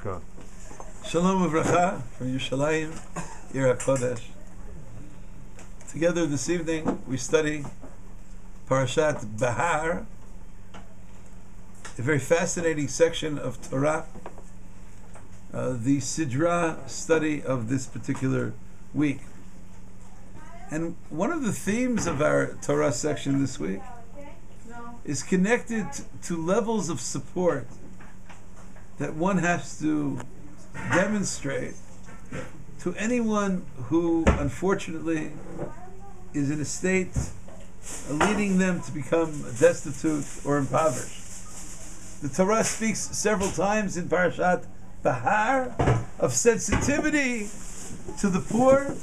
Uvracha. Shalom Uvracha from Yerushalayim, Ir HaKodesh. Together this evening we study Parashat Behar, a very fascinating section of Torah, the Sidra study of this particular week. And one of the themes of our Torah section this week is connected to levels of support that one has to demonstrate to anyone who unfortunately is in a state leading them to become destitute or impoverished. The Torah speaks several times in Parashat Behar of sensitivity to the poor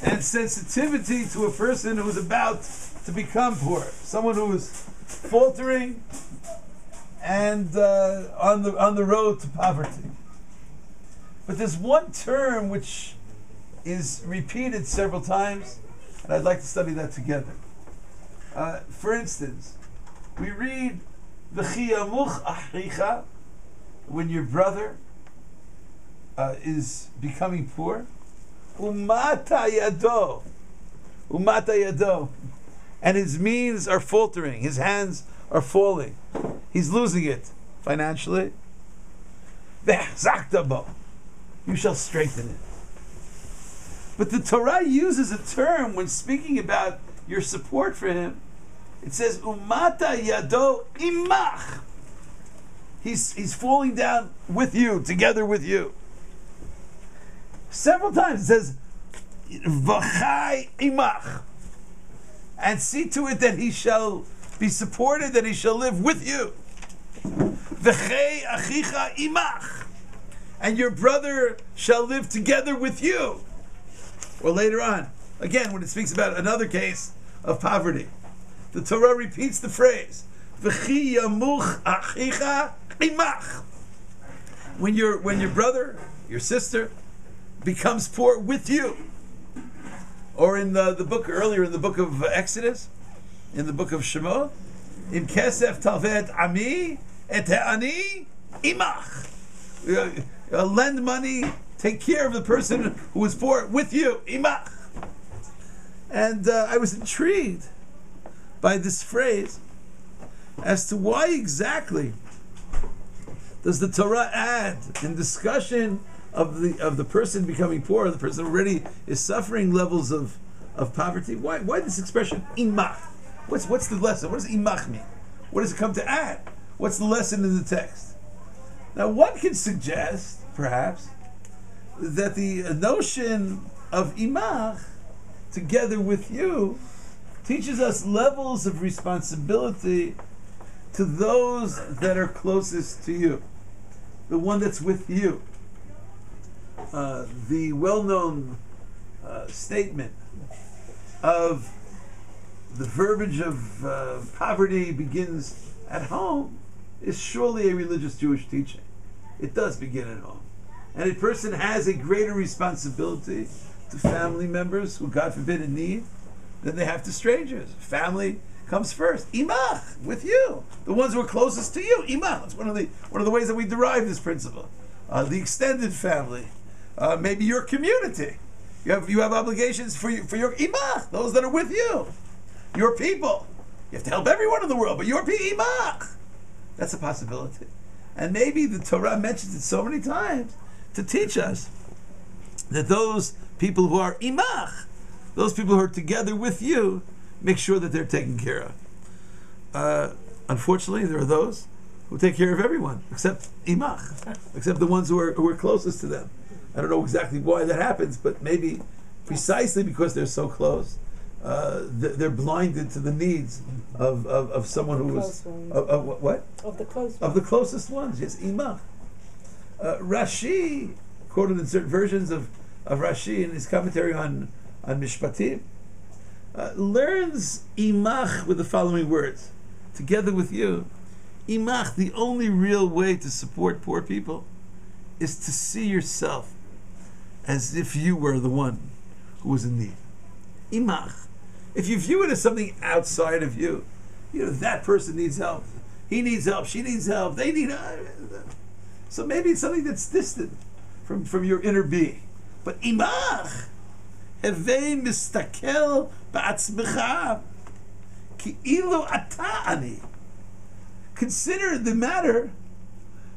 and sensitivity to a person who is about to become poor, someone who is faltering and on the road to poverty. But there's one term which is repeated several times, and I'd like to study that together. For instance, we read V'chi yamuch achicha, when your brother is becoming poor, umata yado, and his means are faltering, his hands are falling, he's losing it financially. V'chzakta bo, you shall strengthen it. But the Torah uses a term when speaking about your support for him. It says umata yado imach. He's falling down with you, together with you. Several times it says v'chai imach, and see to it that he shall be supported, that he shall live with you. V'chei achicha imach, and your brother shall live together with you. Or later on, again, when it speaks about another case of poverty, the Torah repeats the phrase, V'chi yamuch achicha imach. When your brother, your sister, becomes poor with you. Or in the book, earlier in the book of Exodus, in the book of Shemot, Im kesef talved ami et ha'ani imach. Lend money, take care of the person who is poor with you, imach. And I was intrigued by this phrase as to why exactly does the Torah add in discussion of the person becoming poor, the person already is suffering levels of poverty. Why this expression imach? What's the lesson? What does imach mean? What does it come to add? What's the lesson in the text? Now, one can suggest, perhaps, that the notion of imach, together with you, teaches us levels of responsibility to those that are closest to you, the one that's with you. The well-known statement of the verbiage of poverty begins at home is surely a religious Jewish teaching. It does begin at home. And a person has a greater responsibility to family members who, God forbid, in need than they have to strangers. Family comes first. Imach, with you. The ones who are closest to you. Imach. That's one of the ways that we derive this principle. The extended family. Maybe your community. You have obligations for your imach, those that are with you. Your people. You have to help everyone in the world, but your people, imach. That's a possibility. And maybe the Torah mentions it so many times to teach us that those people who are imach, those people who are together with you, make sure that they're taken care of. Unfortunately, there are those who take care of everyone except imach, except the ones who are closest to them. I don't know exactly why that happens, but maybe precisely because they're so close, they're blinded to the needs of someone who is what? Of the close ones. Of the closest ones. Yes, imach. Rashi, quoted in certain versions of Rashi in his commentary on Mishpatim, learns imach with the following words: together with you, imach. The only real way to support poor people is to see yourself as if you were the one who was in need. Imach. If you view it as something outside of you, that person needs help. He needs help. She needs help. They need help. So maybe it's something that's distant from your inner being. But imach, hevei mistakel ba'atzmecha, ki ilu ata ani. Consider the matter.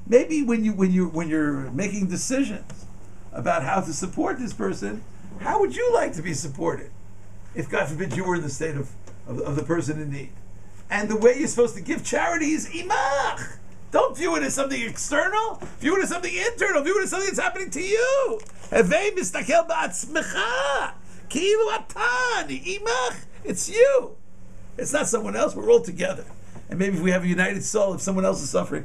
Maybe when you're making decisions about how to support this person, how would you like to be supported? If God forbid you were in the state of the person in need. And the way you're supposed to give charity is imach. Don't view it as something external. View it as something internal. View it as something that's happening to you. Hevei mistakel ba'atzmecha, ki'ilu atani, imach. It's you. It's not someone else. We're all together. And maybe if we have a united soul, if someone else is suffering,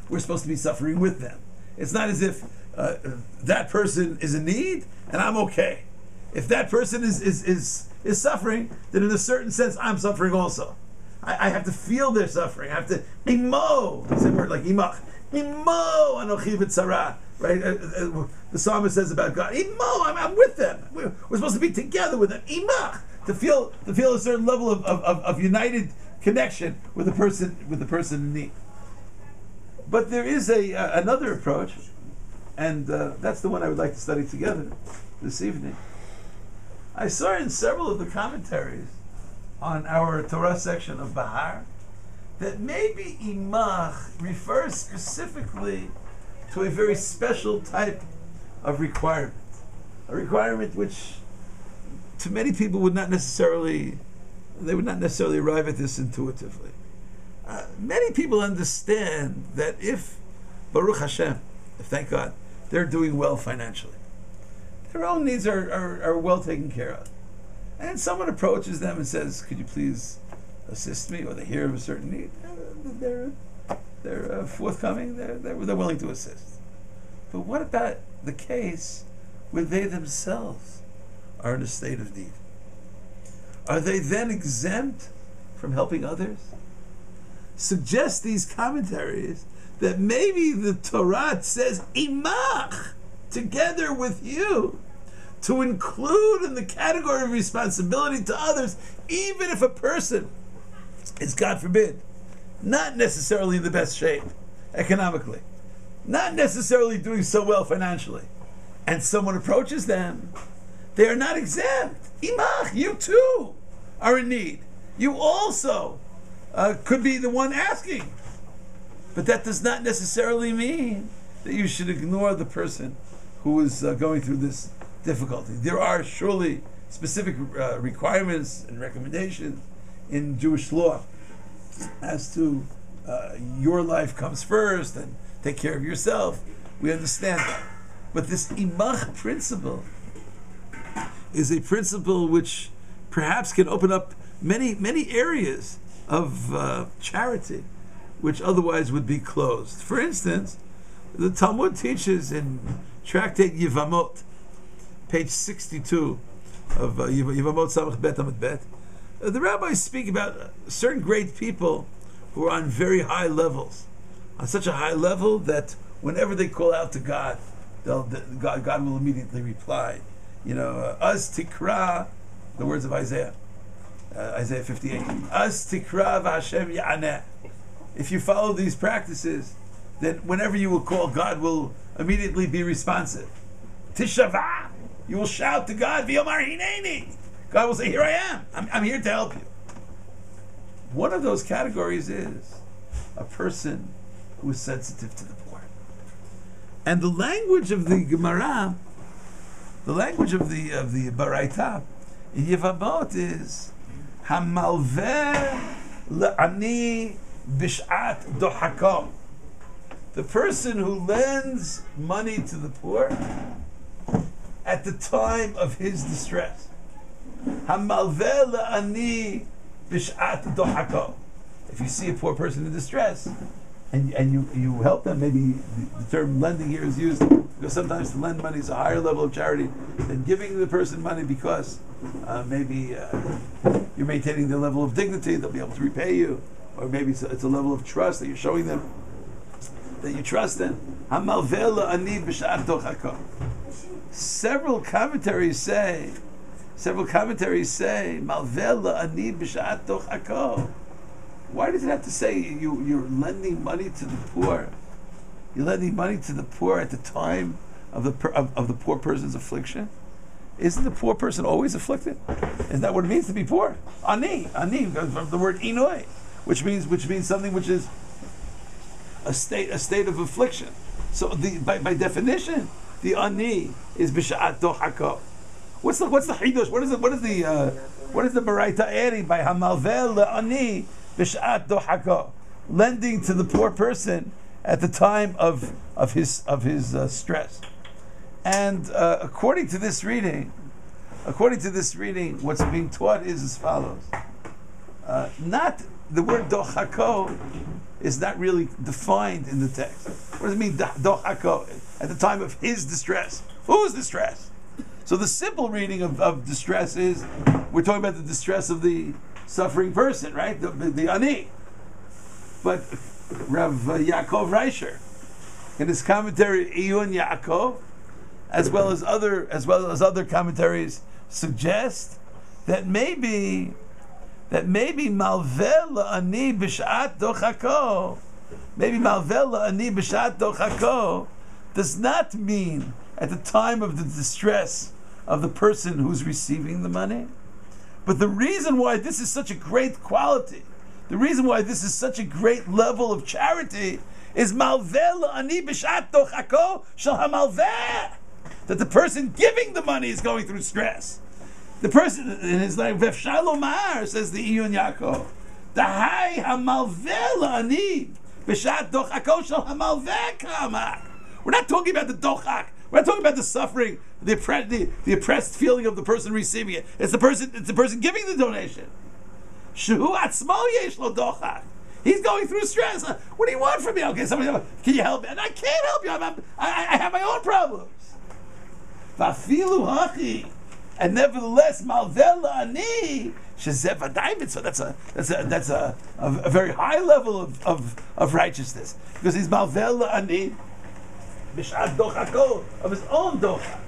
we're supposed to be suffering with them. It's not as if that person is in need and I'm okay. If that person is suffering, then in a certain sense I'm suffering also. I have to feel their suffering. I have to imo. The same word like imach. Imo anochi v'tzara. Right? The psalmist says about God, imo. I'm with them. We're supposed to be together with them. Imach. To feel a certain level of united connection with the person in need. But there is another approach, and that's the one I would like to study together this evening. I saw in several of the commentaries on our Torah section of Behar that maybe imach refers specifically to a very special type of requirement, a requirement which to many people would not necessarily arrive at this intuitively. Many people understand that if, Baruch Hashem, thank God, they're doing well financially, their own needs are well taken care of, and someone approaches them and says, could you please assist me, or they hear of a certain need, they're forthcoming, they're willing to assist. But what about the case where they themselves are in a state of need? Are they then exempt from helping others? Suggest these commentaries that maybe the Torah says imach, together with you, to include in the category of responsibility to others, even if a person is, God forbid, not necessarily in the best shape economically, not necessarily doing so well financially, and someone approaches them, they are not exempt. Imach, you too are in need. You also could be the one asking. But that does not necessarily mean that you should ignore the person who is going through this difficulty. There are surely specific requirements and recommendations in Jewish law as to your life comes first and take care of yourself. We understand that. But this imach principle is a principle which perhaps can open up many areas of charity which otherwise would be closed. For instance, the Talmud teaches in Tractate Yevamot, page 62 of Yevamot Samach Bet Amud Bet, the rabbis speak about certain great people who are on very high levels, on such a high level that whenever they call out to God, God will immediately reply. Az tikra, the words of Isaiah 58. Az tikra v'Hashem ya'aneh. If you follow these practices, then whenever you will call, God will immediately be responsive. Tishava, you will shout to God, V'yomar hineni. God will say, here I am. I'm here to help you. One of those categories is a person who is sensitive to the poor. And the language of the Gemara, the language of the Baraita in Yevamot is Hamalveh le'ani bish'at dohako. The person who lends money to the poor at the time of his distress. Hamalveh le'ani bish'at dohako. If you see a poor person in distress, and you help them, maybe the term lending here is used because sometimes to lend money is a higher level of charity than giving the person money because maybe you're maintaining the level of dignity, they'll be able to repay you, or maybe it's a level of trust that you're showing them that you trust them. Several commentaries say, Malveh ani b'sha'at dochako. Why does it have to say you're lending money to the poor You're lending money to the poor at the time of the poor person's affliction. Isn't the poor person always afflicted? Isn't that what it means to be poor? Ani, from the word inoi, which means something which is a state of affliction. So by definition, the ani is b'sha'at dochako. What's the chidush? What is the Baraita adding by hamalvel le'ani b'sha'at dochako? Lending to the poor person at the time of his stress. And according to this reading, what's being taught is as follows: not the word dochako is not really defined in the text. What does it mean, dochako? At the time of his distress. Whose distress? So the simple reading of distress is, we're talking about the distress of the suffering person, right? The ani. But Rav Yaakov Reisher, in his commentary Iyun Yaakov, as well as other commentaries, suggest that maybe malvel ani b'shat dochako, does not mean at the time of the distress of the person who's receiving the money. But the reason why this is such a great quality, the reason why this is such a great level of charity, is malvel ani b'shat dochako shel hamalveh, that the person giving the money is going through stress. The person in his life, Vefshar lomar, says the Iyun Yaakov, the hay hamalvel ani b'shat dochako shel hamalveh kamak. We're not talking about the dochak. We're not talking about the suffering, the oppressed feeling of the person receiving it. It's the person giving the donation. Shehu atzmo yesh lo dochak. He's going through stress. What do you want from me? Okay, somebody, can you help me? And I can't help you. I have my own problems. Vafilu hachi, and nevertheless, malvel ani shezeh v'daivid. So that's a very high level of righteousness, because he's malvel ani b'shat dochako, of his own dochak,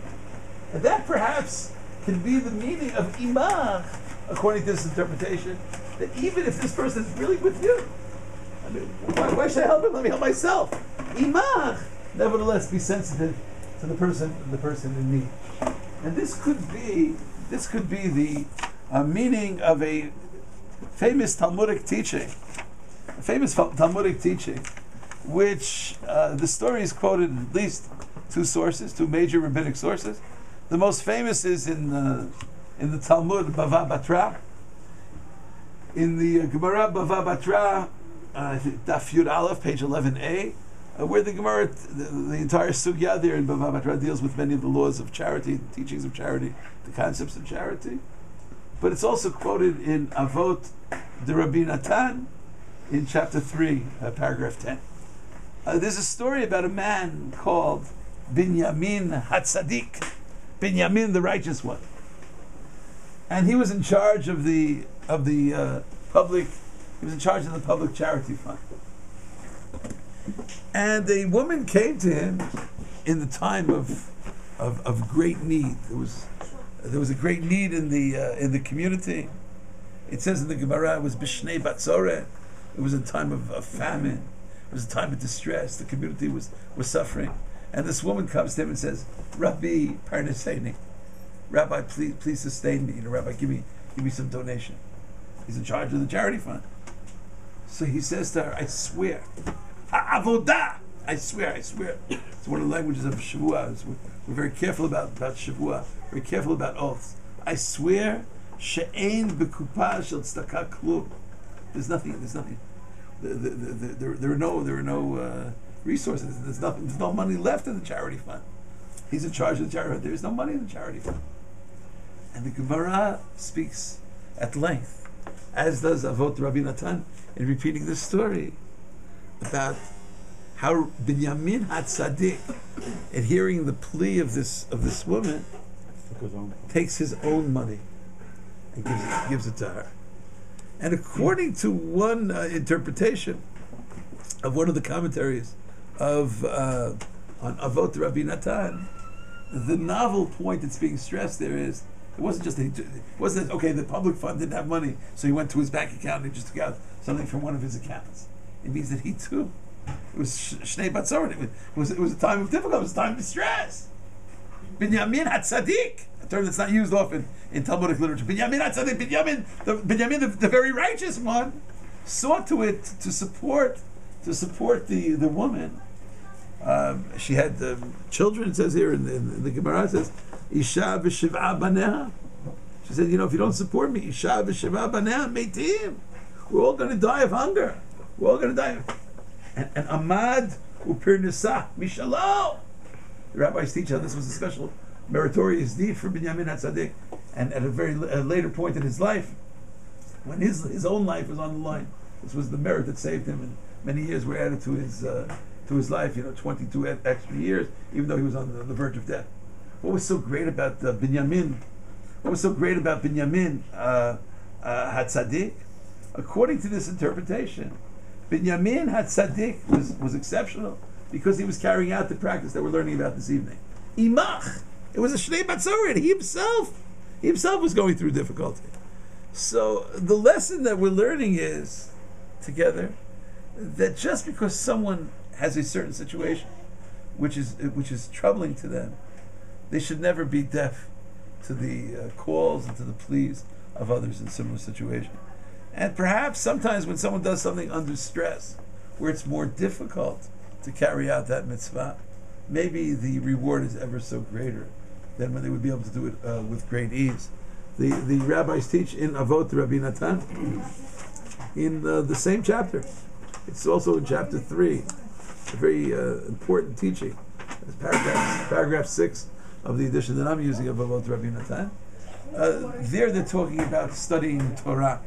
and that perhaps can be the meaning of imach, according to this interpretation. That even if this person is really with you, I mean, why should I help him? Let me help myself. Imach, nevertheless, be sensitive to the person in need. And this could be the meaning of a famous Talmudic teaching, which the story is quoted in at least two major rabbinic sources. The most famous is in the Talmud Bava Batra. In the Gemara Bava Batra, Daf Yud Aleph, page 11a, where the Gemara, the entire sugya there in Bava Batra deals with many of the laws of charity, the teachings of charity, the concepts of charity. But it's also quoted in Avot de Rabbi Natan in chapter 3, paragraph 10. There's a story about a man called Binyamin Hatzadik, Binyamin the righteous one, and he was in charge of the public. He was in charge of the public charity fund. And a woman came to him in the time of great need. There was a great need in the community. It says in the Gemara, it was Bishnei Batzoreh. It was a time of famine. It was a time of distress. The community was suffering. And this woman comes to him and says, Rabbi Parnaseini, Rabbi, please sustain me. Rabbi, give me some donation. He's in charge of the charity fund. So he says to her, I swear, Avodah, I swear. It's one of the languages of Shavua. We're very careful about Shavua, very careful about oaths. I swear, she'ein b'kupa shel tzedakah klum. There's nothing. There are no resources. There's no money left in the charity fund. He's in charge of the charity fund. There is no money in the charity fund. And the Gemara speaks at length, as does Avot Rabbi Natan, in repeating this story about how Binyamin Hatzadik, in hearing the plea of this woman, takes his own money and gives it to her. And according to one interpretation of one of the commentaries of on Avot Rabbi Natan, the novel point that's being stressed there is, it wasn't okay, the public fund didn't have money, so he went to his bank account and he just took out something from one of his accounts. It means that he too It was Shnei Batzorin. It was a time of difficulty. It was a time of distress. Binyamin HaTzadik, a term that's not used often in Talmudic literature. Binyamin HaTzadik, Binyamin, the very righteous one, saw to it to support the woman. She had children. It says here in the Gemara, it says Isha v'shiv'a baneha. She said, if you don't support me, Isha v'shiv'a baneha meitim. We're all going to die of hunger. We're all going to die. And Amad upirnisa mishalo. The rabbis teach how this was a special meritorious deed for Binyamin HaTzadik, and at a very later point in his life, when his own life was on the line, this was the merit that saved him, and many years were added to his life. 22 extra years, even though he was on the verge of death. What was so great about Binyamin? What was so great about Binyamin HaTzadik? According to this interpretation, Binyamin HaTzadik was exceptional because he was carrying out the practice that we're learning about this evening. Imach. It was a Shnei Batzorin. He himself was going through difficulty. So the lesson that we're learning is, together, that just because someone has a certain situation which is troubling to them, they should never be deaf to the calls and to the pleas of others in similar situations. And perhaps sometimes when someone does something under stress, where it's more difficult to carry out that mitzvah, maybe the reward is ever so greater than when they would be able to do it with great ease. The rabbis teach in Avot Rabbi Natan, in the same chapter. It's also in chapter 3, a very important teaching. It's paragraph 6 of the edition that I'm using of Avot Rabbi Natan. There they're talking about studying Torah.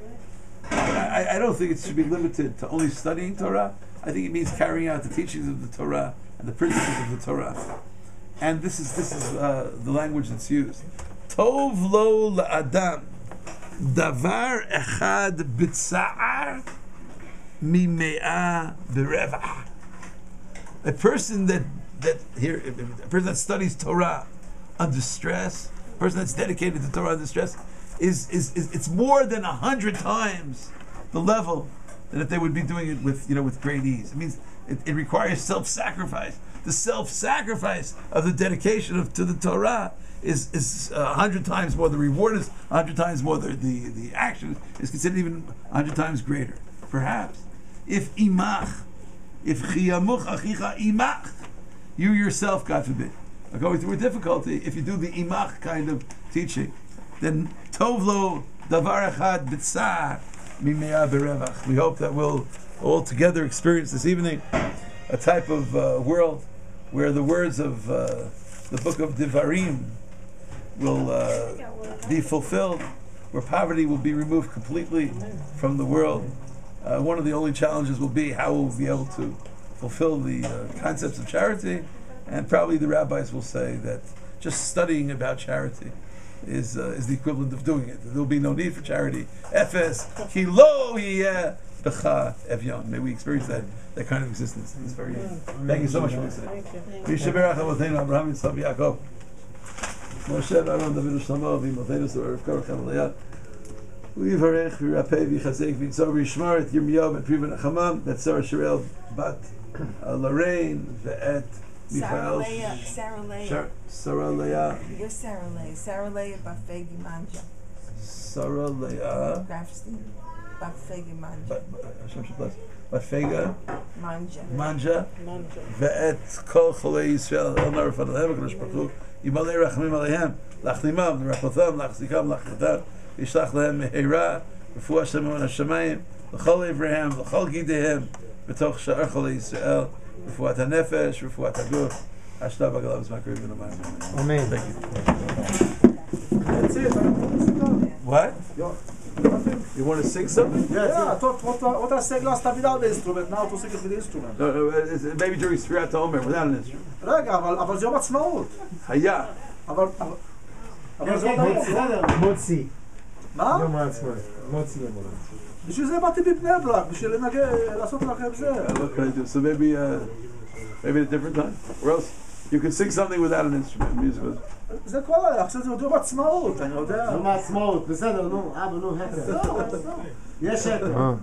I don't think it should be limited to only studying Torah. I think it means carrying out the teachings of the Torah and the principles of the Torah. And this is the language that's used. Tov lo la'adam davar echad b'tza'ar mimea b'revah. A person that studies Torah under stress, a person that's dedicated to Torah under stress, is it's more than 100 times the level than if they would be doing it with great ease. It means it requires self-sacrifice. The self-sacrifice of the dedication to the Torah is 100 times more. The reward is 100 times more. The action is considered even 100 times greater. Perhaps if chiyamuch achicha imach, you yourself, God forbid, are going through a difficulty. If you do the imach kind of teaching, then tovlo davar echad b'tzar mimea berevach. We hope that we'll all together experience this evening a type of world where the words of the book of Devarim will be fulfilled, where poverty will be removed completely from the world. One of the only challenges will be how we'll be able to fulfill the concepts of charity, and probably the rabbis will say that just studying about charity is the equivalent of doing it. There will be no need for charity. Efes ki lo yeh b'cha evyon. May we experience that kind of existence. It's very. Thank you so much for listening. V'yishaberach Avoteinu Abraham Yitzchak Yaakov Moshe Aaron David Shlomo v'Imoteinu Surah Rivka Rachel Leah v'Yivarech v'Yirapeh v'Yichazek v'Yitzor v'Yishmar et Yirmiyahu ben Pri ben Achamam v'et Sarah Shirel bat Lorraine v'et Michael Sarah Leah. You're Sarah Leah. Sarah Leah Bafegi Manja. Sarah Leah Bafegi Manja. Bafega Manja. Ve'et kol cholei Yisrael el nar v'fadalehem v'kadosh baruch hu yimalei rachamim aleihem lachnimam v'rachotam lachzikam lachnatam v'yishlach lehem meheira v'fuah Hashem min hashamayim l'chol Avraham l'chol gidehem b'toch sha'ar cholei Yisrael v'fuat hanefesh v'fuat haguf hashta b'galav z'makriv v'namayim. Amen. Thank you. That's it. What? You want to sing something? Yeah, what I sang last time without the instrument, now to sing it with the instrument. Maybe during Sfirat Omer without an instrument. רגע, אבל זה יום עצמאות. היה. אבל זה יום עצמאות. מוציא. מה? יום העצמאות. מוציא יום העצמאות. בשביל זה באתי בבני ברק, בשביל לעשות לכם זה. So maybe a different time. Where else? You can sing something without an instrument, music. זה כל עכשיו זה הודיעו בעצמאות, אני יודע. לא מעצמאות, בסדר, נו, אבא, נו, יש שקר.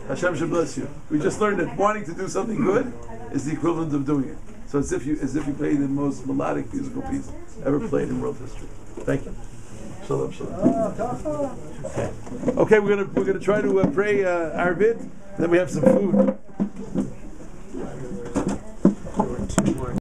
Hashem should bless you. We just learned that wanting to do something good is the equivalent of doing it. So it's as if you play the most melodic musical piece ever played in world history. Thank you. Shalom, shalom. Okay, we're gonna try to pray Arvit. Then we have some food.